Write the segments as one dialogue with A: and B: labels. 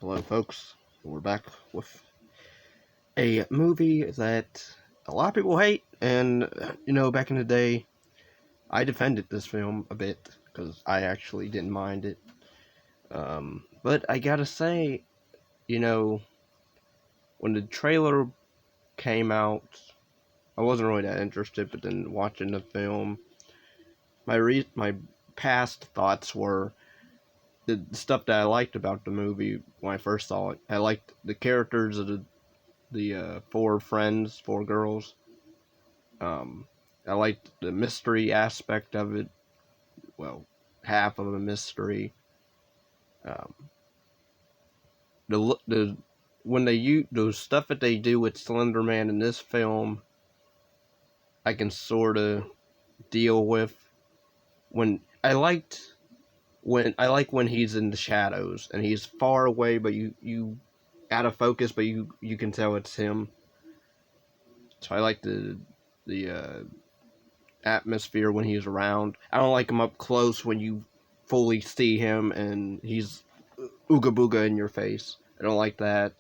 A: Hello, folks. We're back with a movie that a lot of people hate, and back in the day, I defended this film a bit because I actually didn't mind it. But I gotta say, you know, when the trailer came out, I wasn't really that interested. But then watching the film, my past thoughts were the stuff that I liked about the movie when I first saw it. I liked the characters of the four girls. Um, I liked the mystery aspect of it. Well, half of a mystery. Um, the when they use the stuff that they do with Slender Man in this film, I can sort of deal with. When I like when he's in the shadows and he's far away, but you out of focus, but you can tell it's him. So I like the atmosphere when he's around. I don't like him up close when you fully see him and he's ooga booga in your face. I don't like that.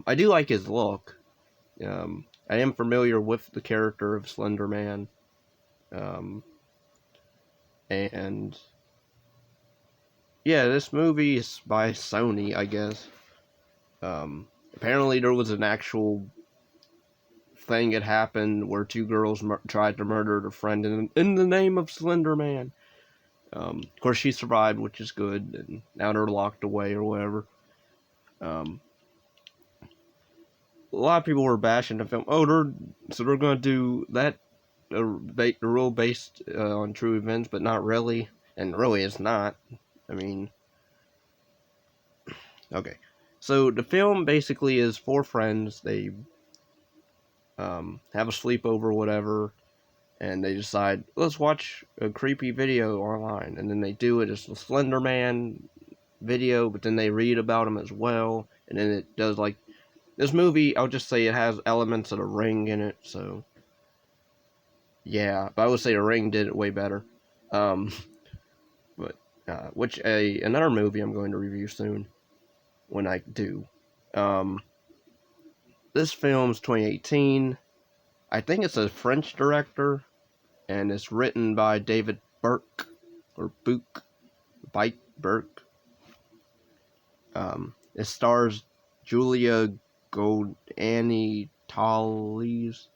A: I do like his look. I am familiar with the character of Slender Man. And yeah, this movie is by Sony, I guess. Apparently there was an actual thing that happened where two girls tried to murder their friend in the name of Slender Man. Of course, she survived, which is good, and now they're locked away or whatever. A lot of people were bashing the film. Oh, they're going to do that. The real based on true events, but not really, and really it's not. I mean, okay. So the film basically is four friends. They have a sleepover, or whatever, and they decide, let's watch a creepy video online, and then they do it. It's the Slender Man video, but then they read about him as well, and then it does like this movie. I'll just say it has elements of The Ring in it, so yeah. But I would say The Ring did it way better. But another movie I'm going to review soon when I do. This film's 2018. I think it's a French director, and it's written by David Burke or Burke. It stars Julia Goldani Tallies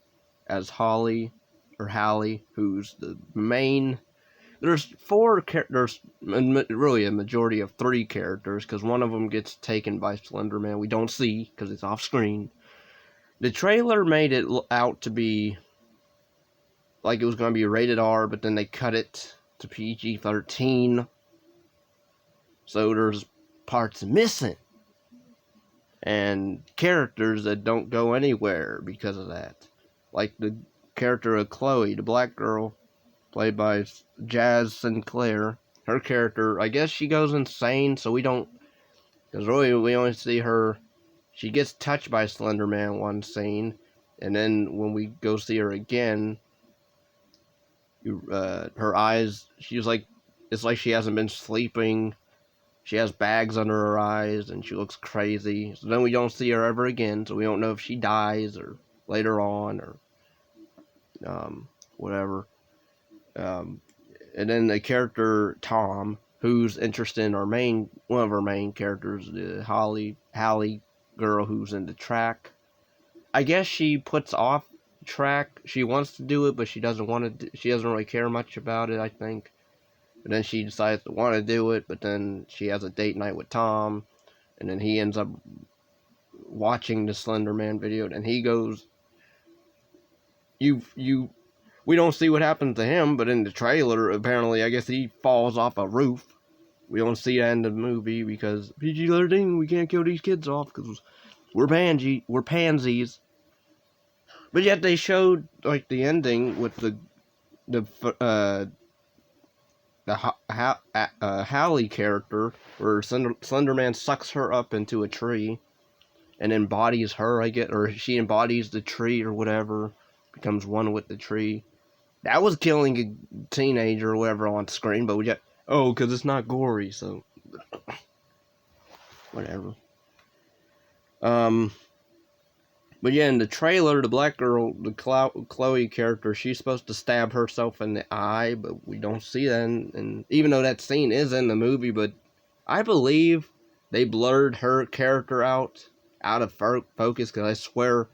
A: as Holly or Hallie, who's the main. There's really a majority of three characters, because one of them gets taken by Slenderman. We don't see because it's off screen. The trailer made it out to be like it was going to be rated R, but then they cut it to PG-13. So there's parts missing and characters that don't go anywhere because of that. Like the character of Chloe, the black girl, played by Jazz Sinclair. Her character, I guess she goes insane, so we don't... Because really, we only see her... She gets touched by Slender Man one scene, and then when we go see her again, her eyes... She's like... It's like she hasn't been sleeping. She has bags under her eyes, and she looks crazy. So then we don't see her ever again, so we don't know if she dies, or later on, or... whatever. And then the character Tom, who's interested in one of our main characters, the Hallie girl who's into track. I guess she puts off track. She wants to do it, but she doesn't want to. She doesn't really care much about it, I think. And then she decides to want to do it, but then she has a date night with Tom, and then he ends up watching the Slender Man video, and he goes, we don't see what happens to him, but in the trailer, apparently, I guess he falls off a roof. We don't see that in the movie because PG-13, we can't kill these kids off because we're pansies. But yet they showed like the ending with Hallie character, where Slender Man sucks her up into a tree and embodies her, or she embodies the tree or whatever, becomes one with the tree. That was killing a teenager or whatever on screen, but because it's not gory, so... whatever. Um, but yeah, in the trailer, the black girl, the Chloe character, she's supposed to stab herself in the eye, but we don't see that. And even though that scene is in the movie, but I believe they blurred her character out of focus, because I swear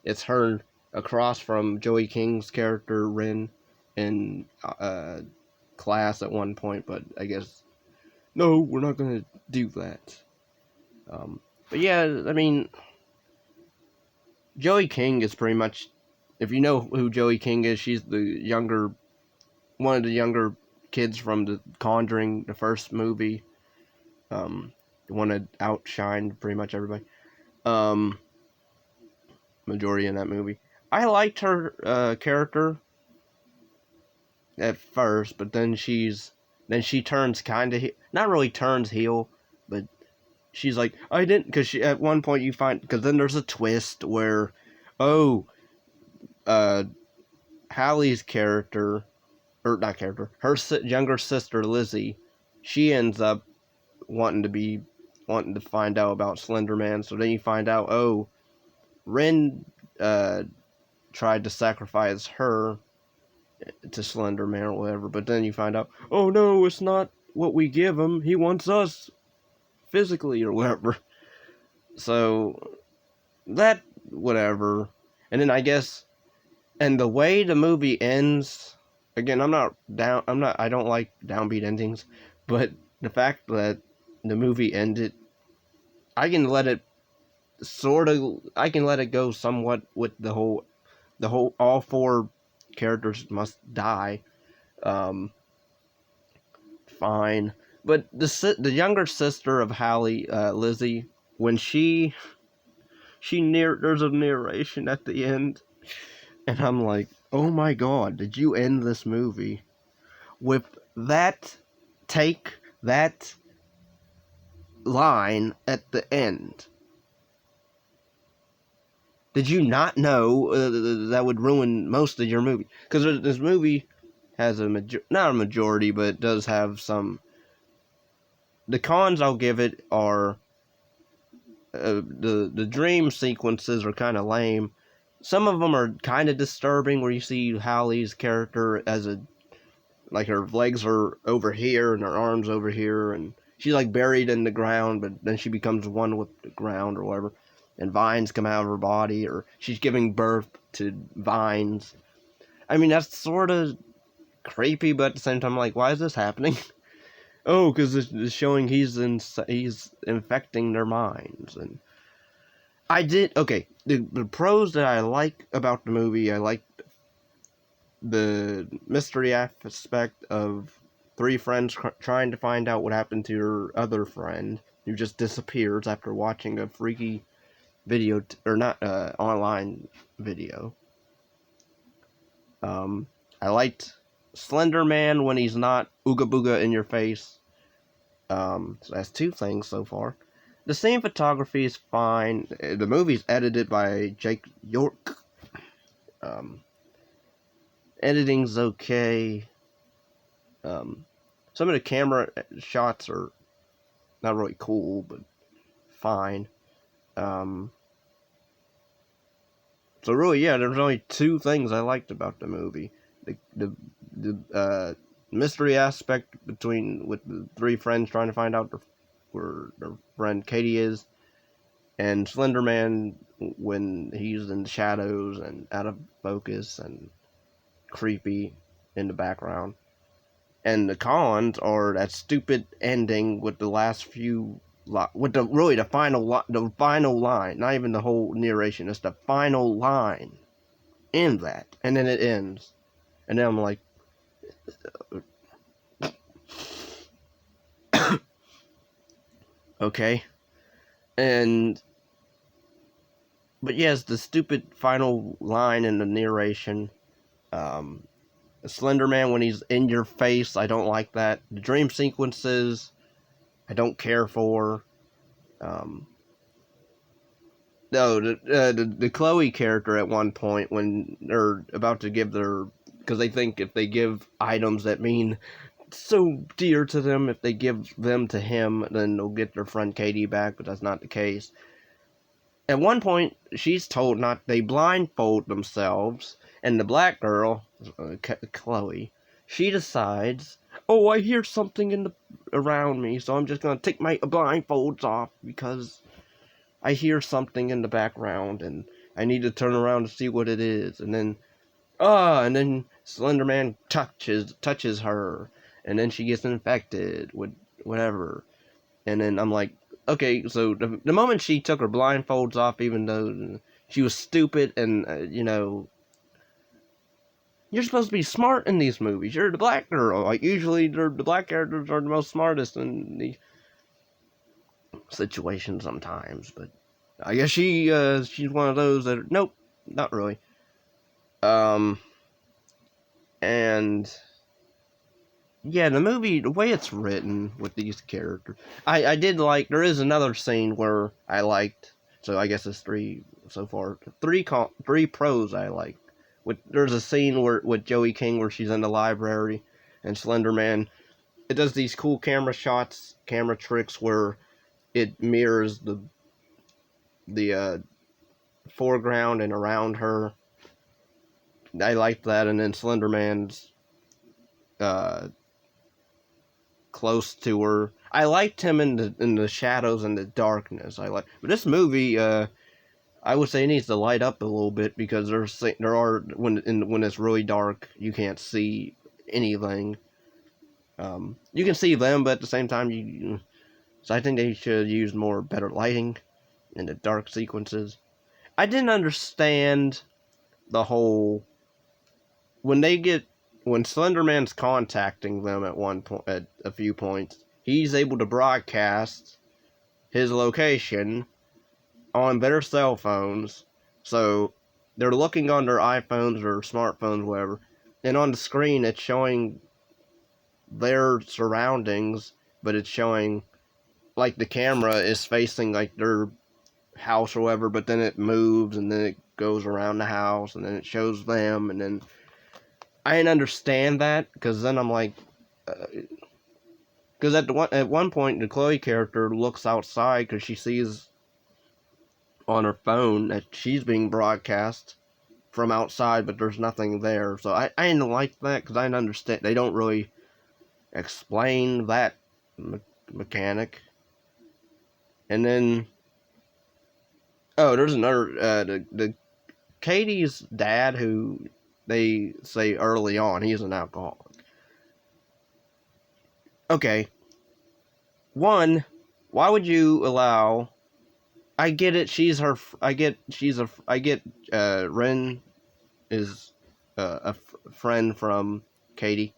A: it's her across from Joey King's character Ren in class at one point. But I guess no, we're not gonna do that. But yeah, I mean, Joey King is pretty much, if you know who Joey King is, she's one of the younger kids from the Conjuring, the first movie. The one that outshined pretty much everybody. Majority in that movie. I liked her character at first, but then she turns kind of not really turns heel, but she's like, I didn't, because she at one point you find, because then there's a twist where, oh, Hallie's character, or not character, her younger sister Lizzie, she ends up wanting to find out about Slender Man. So then you find out, oh, Ren tried to sacrifice her to Slender Man or whatever. But then you find out, oh no, it's not what we give him. He wants us physically or whatever. So that whatever. And then I guess, and the way the movie ends, again, I don't like downbeat endings, but the fact that the movie ended, I can let it go somewhat with the whole, all four characters must die. Fine. But the younger sister of Hallie, Lizzie, when there's a narration at the end, and I'm like, oh my god, did you end this movie with that line at the end? Did you not know that would ruin most of your movie? Because this movie has not a majority, but it does have some. The cons I'll give it are the dream sequences are kind of lame. Some of them are kind of disturbing, where you see Hallie's character as like her legs are over here and her arms over here, and she's like buried in the ground, but then she becomes one with the ground or whatever, and vines come out of her body, or she's giving birth to vines. I mean, that's sort of creepy, but at the same time, like, why is this happening? Oh, because it's showing he's infecting their minds. And the pros that I like about the movie, I like the mystery aspect of three friends trying to find out what happened to your other friend who just disappears after watching a freaky video, online video. I liked Slender Man when he's not ooga booga in your face. So that's two things so far. The scene photography is fine. The movie's edited by Jake York. Editing's okay. Some of the camera shots are not really cool, but fine. So really, yeah, there's only two things I liked about the movie: the mystery aspect with the three friends trying to find out where their friend Katie is, and Slender Man when he's in the shadows and out of focus and creepy in the background. And the cons are that stupid ending with the last few with the final line, not even the whole narration, it's the final line in that, and then it ends, and then I'm like, okay. But yes, the stupid final line in the narration. Slender Man when he's in your face, I don't like that. The dream sequences, I don't care for. The Chloe character at one point when they're about to give because they think if they give items that mean so dear to them. If they give them to him, then they'll get their friend Katie back, but that's not the case. At one point, she's told not, they blindfold themselves, and the black girl, Chloe, she decides, oh, I hear something around me, so I'm just gonna take my blindfolds off because I hear something in the background, and I need to turn around to see what it is, and then Slender Man touches her, and then she gets infected with whatever, and then I'm like, okay, so the moment she took her blindfolds off, even though she was stupid, and you're supposed to be smart in these movies. You're the black girl. Like usually, the black characters are the most smartest in the situation sometimes, but I guess she's one of those that nope, not really. And yeah, the movie, the way it's written with these characters, I did like. There is another scene where I liked. So I guess it's three so far. Three pros I like. There's a scene with Joey King where she's in the library, and Slenderman. It does these cool camera tricks where it mirrors the foreground and around her. I liked that, and then Slenderman's close to her. I liked him in the shadows and the darkness. But this movie, I would say, needs to light up a little bit because there are when it's really dark, you can't see anything. You can see them, but at the same time, so I think they should use better lighting in the dark sequences. I didn't understand the whole when Slenderman's contacting them at a few points, he's able to broadcast his location on their cell phones. So they're looking on their iPhones or smartphones, whatever, and on the screen it's showing their surroundings, but it's showing like the camera is facing like their house or whatever, but then it moves and then it goes around the house and then it shows them, and then I didn't understand that because then I'm like, because at one point the Chloe character looks outside because she sees on her phone that she's being broadcast from outside, but there's nothing there. So I didn't like that because I didn't understand. They don't really explain that mechanic. And then, there's another the Katie's dad, who they say early on he's an alcoholic. Okay. One, why would you allow? I get it. Ren is a friend from Katie,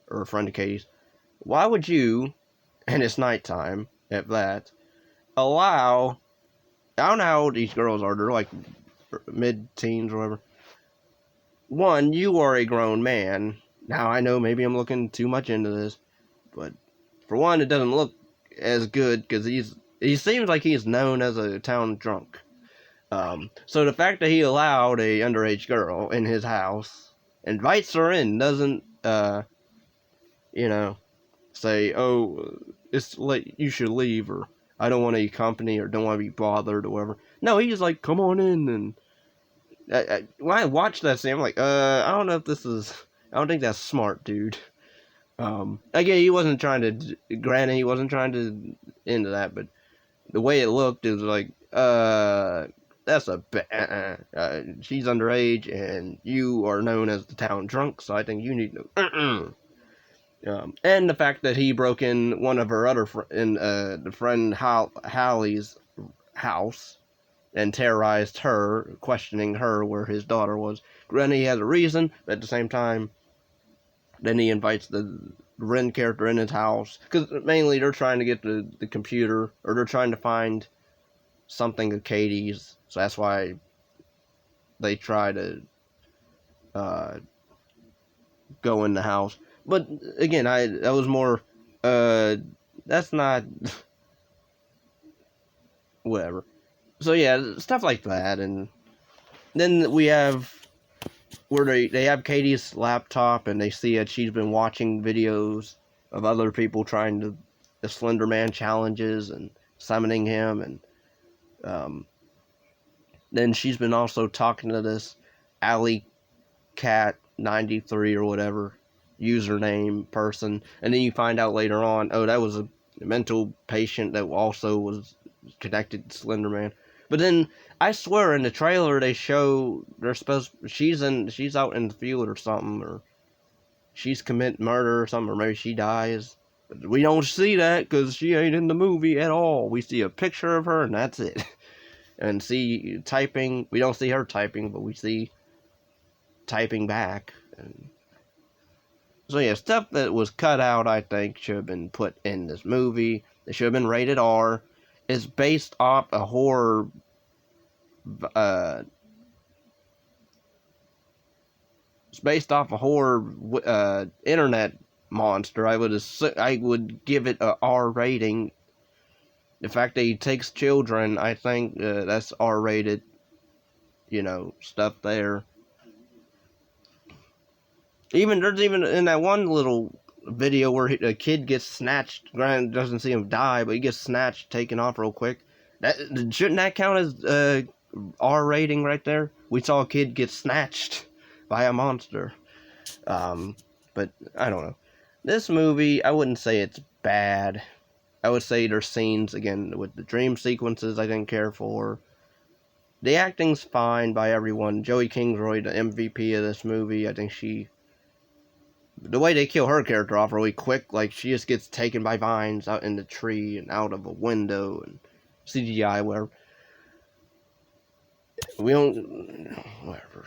A: or a friend of Katie's. Why would you, and it's nighttime at that, allow? I don't know how old these girls are. They're like mid-teens or whatever. One, you are a grown man. Now, I know maybe I'm looking too much into this, but for one, it doesn't look as good because he seems like he's known as a town drunk. So the fact that he allowed a underage girl in his house, invites her in, doesn't, say, oh, it's late, you should leave, or I don't want any company, or don't want to be bothered, or whatever. No, he's like, come on in, and when I watched that scene, I'm like, I don't know if I don't think that's smart, dude. Again, he wasn't trying to, granted, he wasn't trying to into that, but the way it looked is like, that's she's underage, and you are known as the town drunk, so I think you need to, and the fact that he broke in one of her other the friend Hallie's house, and terrorized her, questioning her where his daughter was. Granted, he has a reason, but at the same time, then he invites the Ren character in his house, because mainly they're trying to get the computer, or they're trying to find something of Katie's, so that's why they try to go in the house. But again, that was more, that's not, whatever. So yeah, stuff like that, and then we have where they have Katie's laptop, and they see that she's been watching videos of other people trying to the Slender Man challenges and summoning him, and then she's been also talking to this Alley Cat 93 or whatever username person, and then you find out later on, oh, that was a mental patient that also was connected to Slender Man. But then I swear in the trailer they show she's out in the field or something, or she's committing murder or something, or maybe she dies. But we don't see that because she ain't in the movie at all. We see a picture of her and that's it. And see typing. We don't see her typing, but we see typing back. And so yeah, stuff that was cut out, I think, should have been put in this movie. It should have been rated R. It's based off a horror. It's based off a horror internet monster. I would give it a R rating. The fact that he takes children, I think that's R rated. Stuff there. There's even in that one little video where a kid gets snatched. Granted, doesn't see him die, but he gets snatched, taken off real quick. Shouldn't that count as R rating right there? We saw a kid get snatched by a monster. But I don't know. This movie, I wouldn't say it's bad. I would say there's scenes, again, with the dream sequences I didn't care for. The acting's fine by everyone. Joey Kingsroy, the MVP of this movie, I think the way they kill her character off really quick, like she just gets taken by vines out in the tree and out of a window and CGI, whatever. We don't, whatever.